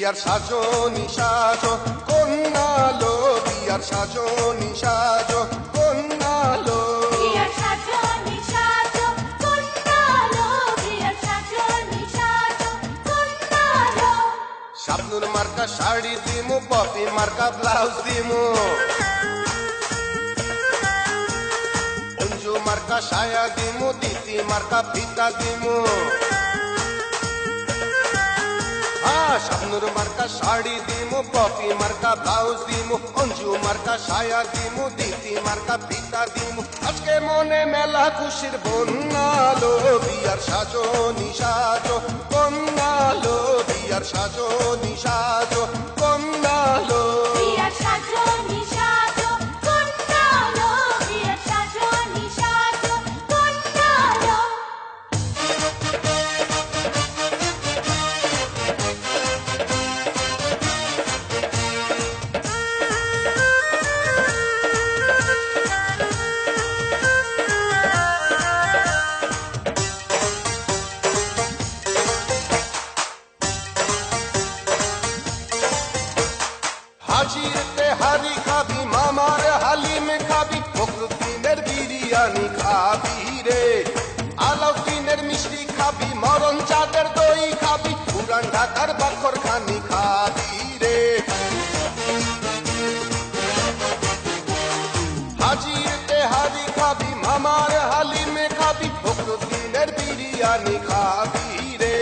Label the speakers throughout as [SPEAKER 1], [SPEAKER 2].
[SPEAKER 1] বিয়ার সাজনি সাজো কন্যা লো, বিয়ার সাজনি সাজো কন্যা লো।
[SPEAKER 2] বিয়ার সাজনি সাজো কন্যা লো, বিয়ার সাজনি সাজো কন্যা লো।
[SPEAKER 1] শাবনুর মার্কা শাড়ি দিমু, পপি মার্কা ব্লাউজ দিমু, অঞ্জু মার্কা সায়া দিমু, দিতি মার্কা ফিতা দিমু। শাবনুর মার্কা শাড়ি দিমু, পপি মার্কা ব্লাউজ দিমু, অঞ্জু মার্কা সায়া দিমু, দিতি মার্কা ফিতা দিমু। আজকে মনে মেলা খুশির বন্যা লো, বিয়ার সাজনি সাজো কন্যা লো, বিয়ার সাজনি সাজো কন্যা লো।
[SPEAKER 2] বিয়ার সাজনি সাজো কন্যা লো, বিয়ার সাজনি সাজো কন্যা লো।
[SPEAKER 1] হাজিরতে হারি খাবি, মামার হালিম খাবি, ফখরুদ্দিনের বিরিয়ানি খাবি রে, আলাউদ্দিনের মিষ্টি খাবি, মরণ চাঁদের দই খাবি, পুরান ঢাকার বাখর খানি খাবি রে। হাজিরতে হারি খাবি, মামার হালিম খাবি, ফখরুদ্দিনের বিরিয়ানি খাবি রে,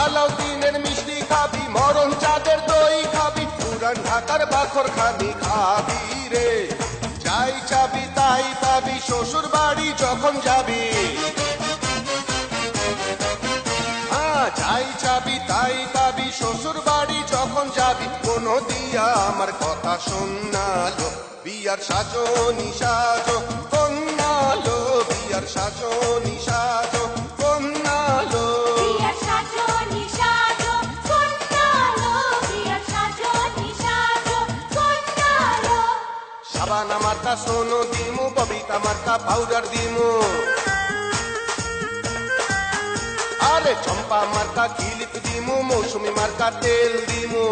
[SPEAKER 1] আলাউদ্দিনের মিষ্টি খাবি, মরণ চাঁদের দই খাবি, পুরান ঢাকার বাখর খানি খাবি রে। যাই চাবি তাই পাবি, শ্বশুর বাড়ি যখন যাবি। যাই চাবি তাই পাবি, শ্বশুর বাড়ি যখন যাবি। কোনো দিয়া আমার কথা শোনালো, বিয়ার সাজনি সাজো কন্যা লো, বিয়ার সাজনি সাজো কন্যা লো।
[SPEAKER 2] বিয়ার সাজনি সাজো কন্যা লো, বিয়ার সাজনি সাজো কন্যা লো।
[SPEAKER 1] শাবানা মার্কা সোনো দিমু, ববিতা মার্কা পাউডার দিমু, আরে চম্পা মার্কা ক্লিপ দিমু, মৌসুমি মার্কা তেল দিমু।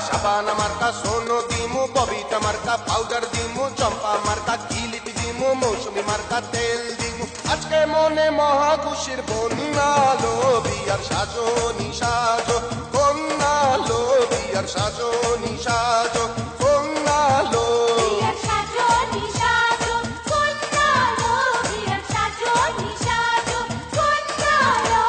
[SPEAKER 1] শাবানা মার্কা সোনো দিমু, ববিতা মার্কা পাউডার দিমু, চম্পা মার্কা ক্লিপ দিমু, মৌসুমি মার্কা তেল দিমু। আজকে মনে মহা খুশির বন্যা লো, বিয়ার সাজনি সাজো কন্যা লো, বিয়ার সাজনি সাজো কন্যা লো।
[SPEAKER 2] বিয়ার সাজনি সাজো কন্যা লো, বিয়ার সাজনি সাজো কন্যা লো।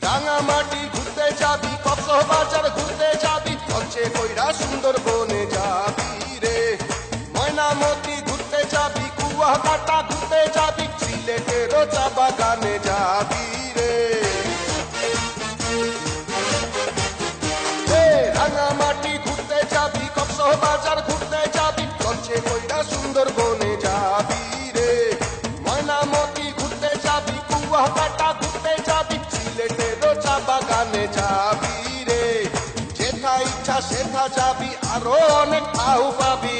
[SPEAKER 1] রাঙামাটি ঘুরতে যাবি, কক্সবাজার ঘুরতে যাবি, লঞ্চে কইরা সুন্দরবনে যাবি রে, ময়নামতি ঘুরতে যাবি, কুয়াকাটা ঘুরতে যাবি, সিলেটের চা বাগানে যাবি রে। রাঙামাটি ঘুরতে যাবি, কক্সবাজার ঘুরতে যাবি, লঞ্চে কইরা সুন্দরবনে যাবি রে, ময়নামতি ঘুরতে যাবি, কুয়াকাটা ঘুরতে যাবি, সিলেটের চা বাগানে যাবি রে। যেথা ইচ্ছা সেথা যাবি, আরো অনেক আউ পাবি।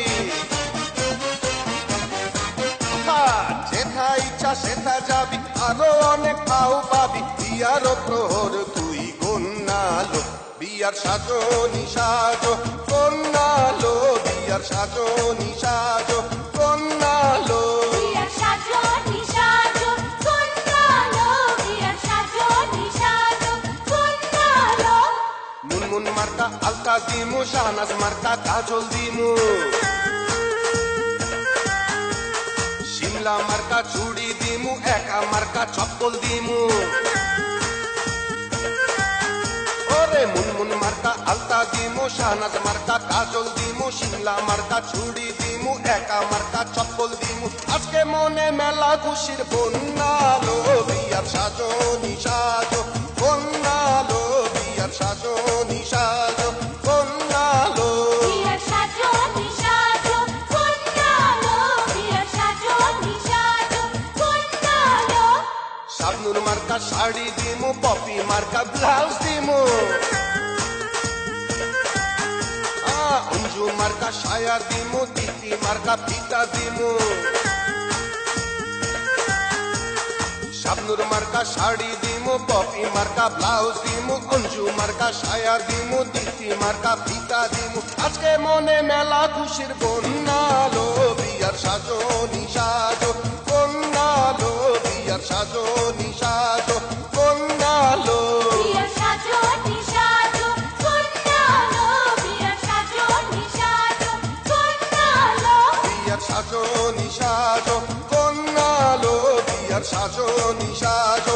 [SPEAKER 1] যেথা ইচ্ছা সেথা যাবি, আরো অনেক আউ পাবি। বিয়ার প্রহর তুই কন্যা লো, বিয়ার সাজনি সাজো কন্যা লো, বিয়ার সাজনি সাজো কন্যা লো।
[SPEAKER 2] বিয়ার সাজনি সাজো কন্যা লো, বিয়ার সাজনি সাজো কন্যা লো।
[SPEAKER 1] মুনমুন মার্কা আলতা দিমু, শাহনাজ মার্কা কাজল দিমু, শিমলা মার্কা চুড়ি দিমু, একা মার্কা চপ্পল দিমু। ওরে মুনমুন মার্কা আলতা দিমু, শাহনাজ মার্কা কাজল দিমু, শিমলা মার্কা চুড়ি দিমু, একা মার্কা চপ্পল দিমু। আজকে মনে মেলা খুশির বন্যা লো, বিয়ার সাজনি সাজো কন্যা লো, বিয়ার সাজনি সাজো কন্যা লো।
[SPEAKER 2] বিয়ার সাজনি সাজো কন্যা লো,
[SPEAKER 1] শাড়ি দিমু পপি মার্কা ব্লাউজ দিমু অঞ্জু মার্কা সায়া দিমু দিতি মার্কা ফিতা দিমু শাবনুর মার্কা শাড়ি দিমু পপি মার্কা ব্লাউজ দিমু অঞ্জু মার্কা সায়া দিমু দিতি মার্কা ফিতা দিমু আজকে মনে মেলা খুশির বন্যালো বিয়ার সাজো নিসাজো বন্যালো বিয়ার সাজো নিসাজো বন্যালো
[SPEAKER 2] বিয়ার সাজো নিসাজো কন্যালো বিয়ার সাজো নিসাজো কন্যালো
[SPEAKER 1] বিয়ার সাজো নিসাজো বন্যালো বিয়ার সাজো নিসাজো